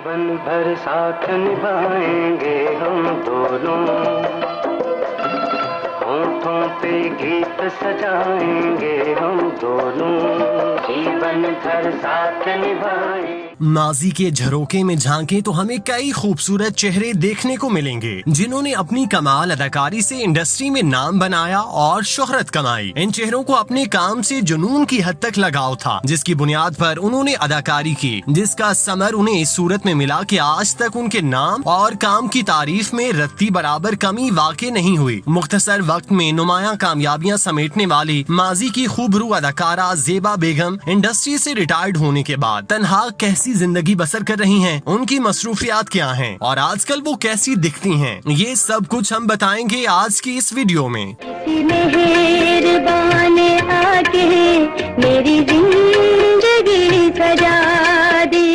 जीवन भर साथ निभाएंगे हम दोनों, होठों पे गीत सजाएंगे हम दोनों, जीवन भर साथ निभाएंगे। माजी के झरोके में झांके तो हमें कई खूबसूरत चेहरे देखने को मिलेंगे जिन्होंने अपनी कमाल अदाकारी से इंडस्ट्री में नाम बनाया और शोहरत कमाई। इन चेहरों को अपने काम से जुनून की हद तक लगाव था, जिसकी बुनियाद पर उन्होंने अदाकारी की, जिसका समर उन्हें इस सूरत में मिला कि आज तक उनके नाम और काम की तारीफ में रत्ती बराबर कमी वाक़ई नहीं हुई। मुख्तसर वक्त में नुमायां कामयाबियां समेटने वाली माजी की खूबरू अदाकारा ज़ेबा बेगम इंडस्ट्री से रिटायर्ड होने के बाद तन्हा कैसी जिंदगी बसर कर रही हैं, उनकी मसरूफियात क्या हैं और आजकल वो कैसी दिखती हैं, ये सब कुछ हम बताएंगे आज की इस वीडियो में। मेहरबान आके मेरी जिंदगी सजा दी,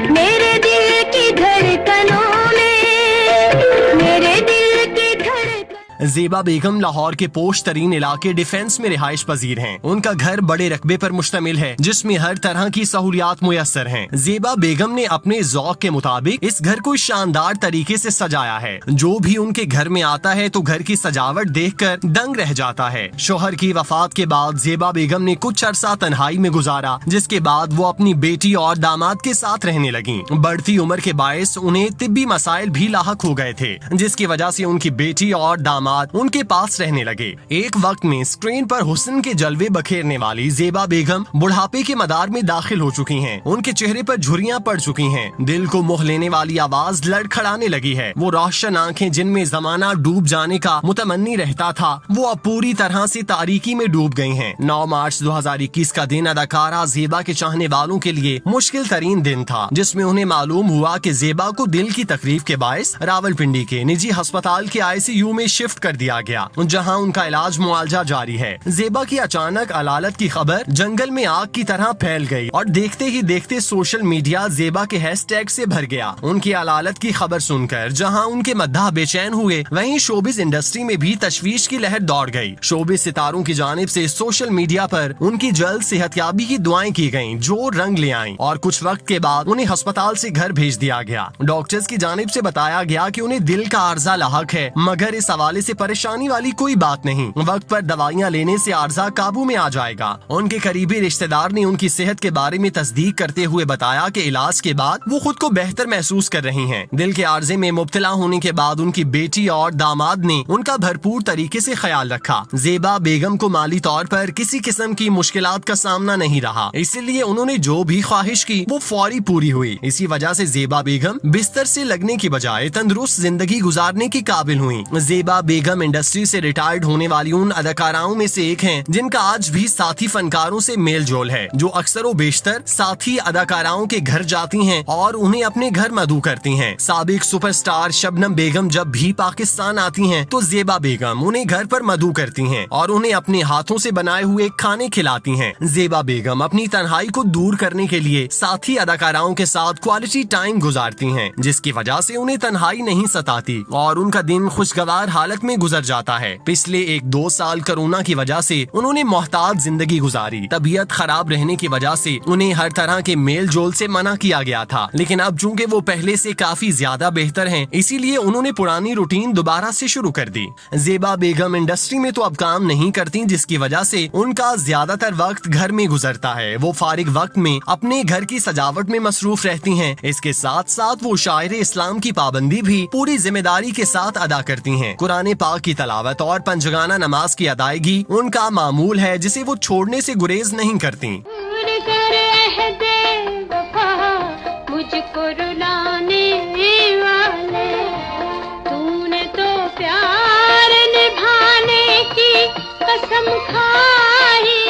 मेरे दिल की धड़कनों में, मेरे दिल की धड़कन। ज़ेबा बेगम लाहौर के पोश तरीन इलाके डिफेंस में रिहाइश पजीर हैं। उनका घर बड़े रकबे पर मुश्तमिल है जिसमें हर तरह की सहूलियात मुयस्सर हैं। ज़ेबा बेगम ने अपने ज़ौक़ के मुताबिक इस घर को शानदार तरीके से सजाया है। जो भी उनके घर में आता है तो घर की सजावट देखकर दंग रह जाता है। शोहर की वफात के बाद ज़ेबा बेगम ने कुछ अरसा तन्हाई में गुजारा, जिसके बाद वो अपनी बेटी और दामाद के साथ रहने लगी। बढ़ती उम्र के बायस उन्हें तिब्बी मसाइल भी लाहक हो गए थे, जिसकी वजह से उनकी बेटी और दामाद उनके पास रहने लगे। एक वक्त में स्क्रीन पर हुस्न के जलवे बखेरने वाली ज़ेबा बेगम बुढ़ापे के मदार में दाखिल हो चुकी हैं। उनके चेहरे पर झुर्रियां पड़ चुकी हैं। दिल को मोह लेने वाली आवाज लड़खड़ाने लगी है। वो रोशन आंखें जिनमें जमाना डूब जाने का मुतमन्नी रहता था, वो अब पूरी तरह से तारीकी में डूब गई हैं। 9 मार्च 2021 का दिन अदाकारा ज़ेबा के चाहने वालों के लिए मुश्किल तरीन दिन था, जिसमें उन्हें मालूम हुआ कि ज़ेबा को दिल की तकलीफ के बायस रावलपिंडी के निजी अस्पताल के ICU में शिफ्ट कर दिया गया, जहां उनका इलाज मुआलजा जारी है। ज़ेबा की अचानक अलालत की खबर जंगल में आग की तरह फैल गई और देखते ही देखते सोशल मीडिया ज़ेबा के हैशटैग से भर गया। उनकी अलालत की खबर सुनकर जहां उनके मद्दाह बेचैन हुए, वहीं शोबिज इंडस्ट्री में भी तशवीश की लहर दौड़ गई। शोबिज सितारों की जानिब से सोशल मीडिया पर उनकी जल्द सेहतयाबी की दुआएं की गयी, जो रंग ले आईं और कुछ वक्त के बाद उन्हें अस्पताल से घर भेज दिया गया। डॉक्टर्स की जानिब से बताया गया कि उन्हें दिल का आर्जा लाहक है, मगर इस हवाले से परेशानी वाली कोई बात नहीं। वक्त पर दवाइयाँ लेने से आर्जा काबू में आ जाएगा। उनके करीबी रिश्तेदार ने उनकी सेहत के बारे में तस्दीक करते हुए बताया कि इलाज के बाद वो खुद को बेहतर महसूस कर रही हैं। दिल के आर्जे में मुब्तला होने के बाद उनकी बेटी और दामाद ने उनका भरपूर तरीके से ख्याल रखा। ज़ेबा बेगम को माली तौर पर किसी किस्म की मुश्किलात का सामना नहीं रहा, इसीलिए उन्होंने जो भी ख्वाहिश की वो फौरी पूरी हुई। इसी वजह से ज़ेबा बेगम बिस्तर से लगने की बजाय तंदुरुस्त जिंदगी गुजारने की काबिल हुई। ज़ेबा बेगम इंडस्ट्री से रिटायर्ड होने वाली उन अदाकाराओं में से एक हैं जिनका आज भी साथी फनकारों से मेल जोल है, जो अक्सर व बेशतर साथी अदाकाराओं के घर जाती हैं और उन्हें अपने घर मदऊ करती हैं। साबिक सुपरस्टार शबनम बेगम जब भी पाकिस्तान आती हैं तो ज़ेबा बेगम उन्हें घर पर मदऊ करती हैं और उन्हें अपने हाथों से बनाए हुए खाने खिलाती हैं। ज़ेबा बेगम अपनी तन्हाई को दूर करने के लिए साथी अदाकाराओं के साथ क्वालिटी टाइम गुजारती हैं, जिसकी वजह से उन्हें तन्हाई नहीं सताती और उनका दिन खुशगवार हालत में गुजर जाता है। पिछले 1-2 साल कोरोना की वजह से उन्होंने मोहताज जिंदगी गुजारी। तबीयत खराब रहने की वजह से उन्हें हर तरह के मेल जोल से मना किया गया था, लेकिन अब चूंकि वो पहले से काफी ज्यादा बेहतर हैं, इसीलिए उन्होंने पुरानी रूटीन दोबारा से शुरू कर दी। ज़ेबा बेगम इंडस्ट्री में तो अब काम नहीं करती, जिसकी वजह से उनका ज्यादातर वक्त घर में गुजरता है। वो फारिग वक्त में अपने घर की सजावट में मसरूफ रहती हैं। इसके साथ साथ वो शायर इस्लाम की पाबंदी भी पूरी जिम्मेदारी के साथ अदा करती हैं। कुरान पाक की तलावत और पंजगाना नमाज की अदायगी उनका मामूल है, जिसे वो छोड़ने से गुरेज नहीं करती। मुझको रुलाने वाले, तूने तो प्यार निभाने की कसम खाई।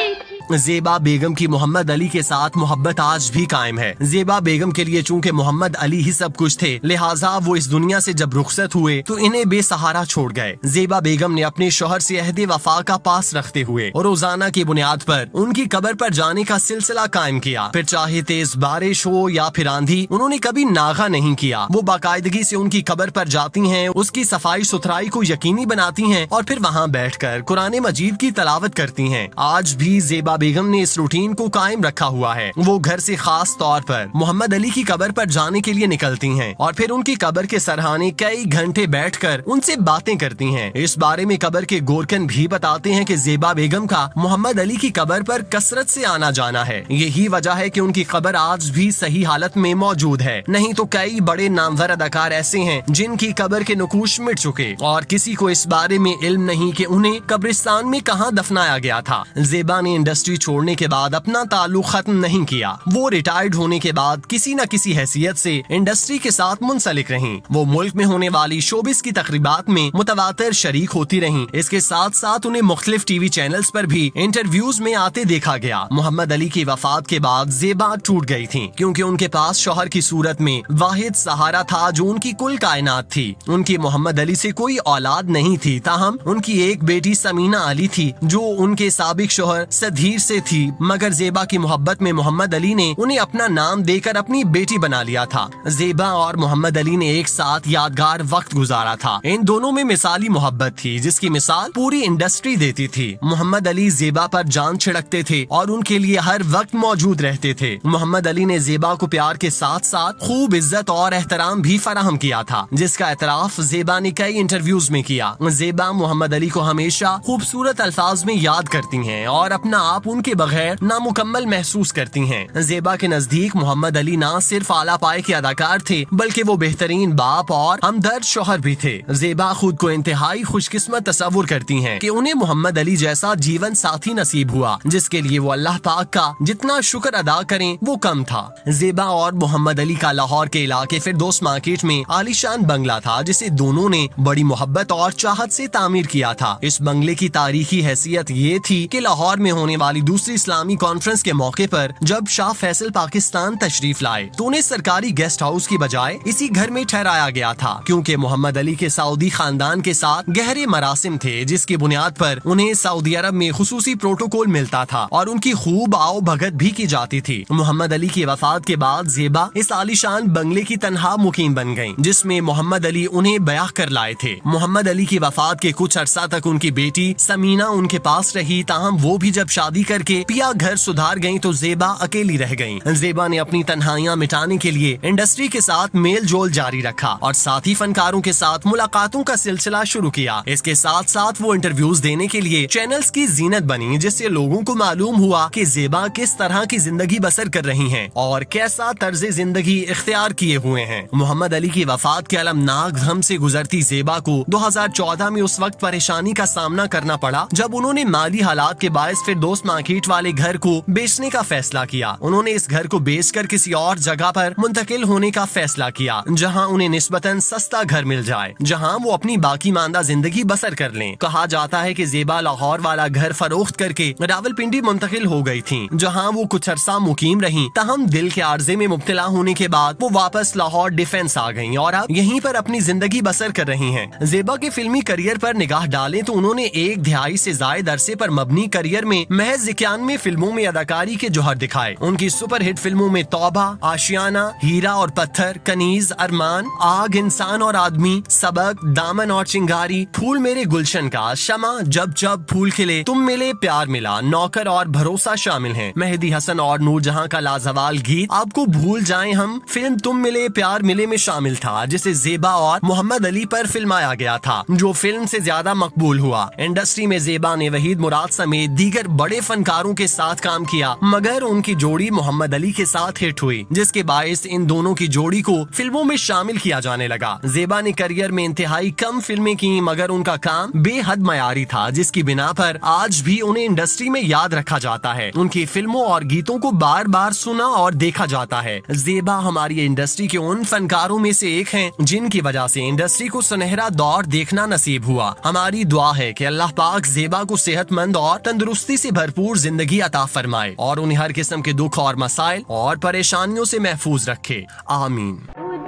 ज़ेबा बेगम की मोहम्मद अली के साथ मोहब्बत आज भी कायम है। ज़ेबा बेगम के लिए चूंकि मोहम्मद अली ही सब कुछ थे, लिहाजा वो इस दुनिया से जब रुखसत हुए तो इन्हें बेसहारा छोड़ गए। ज़ेबा बेगम ने अपने शोहर से अहदे वफा का पास रखते हुए और रोजाना की बुनियाद पर उनकी कब्र पर जाने का सिलसिला कायम किया। फिर चाहे तेज बारिश हो या फिर आंधी, उन्होंने कभी नागा नहीं किया। वो बाकायदगी से उनकी कब्र पर जाती हैं, उसकी सफाई सुथराई को यकीनी बनाती हैं और फिर वहाँ बैठकर कुरान मजीद की तलावत करती हैं। आज भी ज़ेबा जेबा बेगम ने इस रूटीन को कायम रखा हुआ है। वो घर से खास तौर पर मोहम्मद अली की कब्र पर जाने के लिए निकलती हैं और फिर उनकी कब्र के सरहाने कई घंटे बैठकर उनसे बातें करती हैं। इस बारे में कब्र के गोरकन भी बताते हैं कि जेबा बेगम का मोहम्मद अली की कब्र पर कसरत से आना जाना है। यही वजह है कि उनकी कब्र आज भी सही हालत में मौजूद है। नहीं तो कई बड़े नामवर अदाकार ऐसे हैं जिनकी कब्र के नुकूश मिट चुके और किसी को इस बारे में इल्म नहीं कि उन्हें कब्रिस्तान में कहां दफनाया गया था। जेबा ने इंडस्ट्री छोड़ने के बाद अपना ताल्लुक खत्म नहीं किया। वो रिटायर्ड होने के बाद किसी न किसी हैसियत से इंडस्ट्री के साथ मुंसलिक रहीं। वो मुल्क में होने वाली शोबिस की तकरीबात में मुतवातिर शरीक होती रहीं। इसके साथ साथ उन्हें मुख्तलिफ टीवी चैनल्स पर भी इंटरव्यूज में आते देखा गया। मोहम्मद अली की वफात के बाद जेबा टूट गई थी क्योंकि उनके पास शौहर की सूरत में वाहिद सहारा था जो उनकी कुल कायनात थी। उनकी मोहम्मद अली से कोई औलाद नहीं थी, ताहम उनकी एक बेटी समीना अली थी जो उनके साबिक शौहर सधीर से थी। मगर जेबा की मोहब्बत में मोहम्मद अली ने उन्हें अपना नाम देकर अपनी बेटी बना लिया था। जेबा और मोहम्मद अली ने एक साथ यादगार वक्त गुजारा था। इन दोनों में मिसाली मोहब्बत थी जिसकी मिसाल पूरी इंडस्ट्री देती थी। मोहम्मद अली जेबा पर जान छिड़कते थे और उनके लिए हर वक्त मौजूद रहते थे। मोहम्मद अली ने जेबा को प्यार के साथ साथ खूब इज्जत और एहतराम भी फराहम किया था, जिसका एतराफ जेबा ने कई इंटरव्यूज में किया। जेबा मोहम्मद अली को हमेशा खूबसूरत अल्फाज में याद करती हैं और अपना आप उनके बगैर नामुकम्मल महसूस करती हैं। जेबा के नजदीक मोहम्मद अली ना सिर्फ आला पाए के अदाकार थे बल्कि वो बेहतरीन बाप और हमदर्द शौहर भी थे। जेबा खुद को इंतहाई खुशकिस्मत तस्वुर करती हैं कि उन्हें मोहम्मद अली जैसा जीवन साथी नसीब हुआ, जिसके लिए वो अल्लाह पाक का जितना शुक्र अदा करें वो कम था। जेबा और मोहम्मद अली का लाहौर के इलाके फिरदौस मार्केट में आलीशान बंगला था जिसे दोनों ने बड़ी मोहब्बत और चाहत से तामीर किया था। इस बंगले की तारीखी हैसियत ये थी कि लाहौर में होने वाली दूसरी इस्लामी कॉन्फ्रेंस के मौके पर जब शाह फैसल पाकिस्तान तशरीफ लाए तो उन्हें सरकारी गेस्ट हाउस की बजाय इसी घर में ठहराया गया था, क्योंकि मोहम्मद अली के सऊदी खानदान के साथ गहरे मरासिम थे जिसकी बुनियाद पर उन्हें सऊदी अरब में खुसूसी प्रोटोकॉल मिलता था और उनकी खूब आओ भगत भी की जाती थी। मोहम्मद अली की वफात के बाद जेबा इस आलीशान बंगले की तनहा मुकीम बन गयी जिसमें मोहम्मद अली उन्हें ब्याह कर लाए थे। मोहम्मद अली की वफात के कुछ अरसा तक उनकी बेटी समीना उनके पास रही, ताहम वो भी जब शादी करके पिया घर सुधार गयी तो जेबा अकेली रह गयी। जेबा ने अपनी तन्हाइयां मिटाने के लिए इंडस्ट्री के साथ मेल जोल जारी रखा और साथ ही फनकारों के साथ मुलाकातों का सिलसिला शुरू किया। इसके साथ साथ वो इंटरव्यूज देने के लिए चैनल्स की जीनत बनी, जिससे लोगों को मालूम हुआ कि जेबा किस तरह की जिंदगी बसर कर रही हैं और कैसा तर्ज जिंदगी इख्तियार किए हुए हैं। मोहम्मद अली की वफात के अलमनाक गम से गुजरती जेबा को 2014 में उस वक्त परेशानी का सामना करना पड़ा जब उन्होंने माली हालात के बायस फिरदौस मार्केट वाले घर को बेचने का फैसला किया। उन्होंने इस घर को बेचकर किसी और जगह पर मुंतकिल होने का फैसला किया जहां उन्हें निस्बतन सस्ता घर मिल जाए, जहां वो अपनी बाकी मांदा जिंदगी बसर कर लें। कहा जाता है कि जेबा लाहौर वाला घर फरोख्त करके रावलपिंडी मुंतकिल हो गई थी, जहां वो कुछ अरसा मुकीम रहीं। ताहम दिल के आर्जे में मुब्तला होने के बाद वो वापस लाहौर डिफेंस आ गईं और अब यहीं पर अपनी जिंदगी बसर कर रही हैं। जेबा के फिल्मी करियर पर निगाह डालें तो उन्होंने एक दिहाई से जायद अरसे पर मबनी करियर में महज 91 फिल्मों में अदाकारी के जौहर दिखाए। उनकी सुपरहिट फिल्मों में तौबा, आशियाना, हीरा और पत्थर, कनीज, अरमान, आग, इंसान और आदमी, सबक, दामन और चिंगारी, फूल मेरे गुलशन का, शमा, जब जब फूल खिले, तुम मिले प्यार मिला, नौकर और भरोसा शामिल हैं। मेहदी हसन और नूरजहां का लाजवाल गीत आपको भूल जाएं हम फिल्म तुम मिले प्यार मिले में शामिल था, जिसे जेबा और मोहम्मद अली पर फिल्माया गया था, जो फिल्म से ज्यादा मकबूल हुआ। इंडस्ट्री में जेबा ने वहीद मुराद समेत दीगर बड़े फनकारों के साथ काम किया, मगर उनकी जोड़ी मोहम्मद अली के साथ हिट हुई, जिसके बायस इन दोनों की जोड़ी को फिल्मों में शामिल किया जाने लगा। जेबा ने करियर में इंतहाई कम फिल्में की, मगर उनका काम बेहद मयारी था, जिसकी बिना पर आज भी उन्हें इंडस्ट्री में याद रखा जाता है। उनकी फिल्मों और गीतों को बार बार सुना और देखा जाता है। जेबा हमारी इंडस्ट्री के उन फनकारों में से एक हैं, जिनकी वजह से इंडस्ट्री को सुनहरा दौर देखना नसीब हुआ। हमारी दुआ है कि अल्लाह पाक जेबा को सेहतमंद और तंदुरुस्ती से भरपूर जिंदगी अता फरमाए और उन्हें हर किस्म के दुख और मसाइल और परेशानियों से महफूज रखे। आमीन।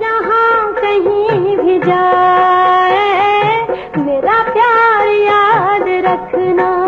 जहाँ कहीं भी जाए मेरा प्यार याद रखना।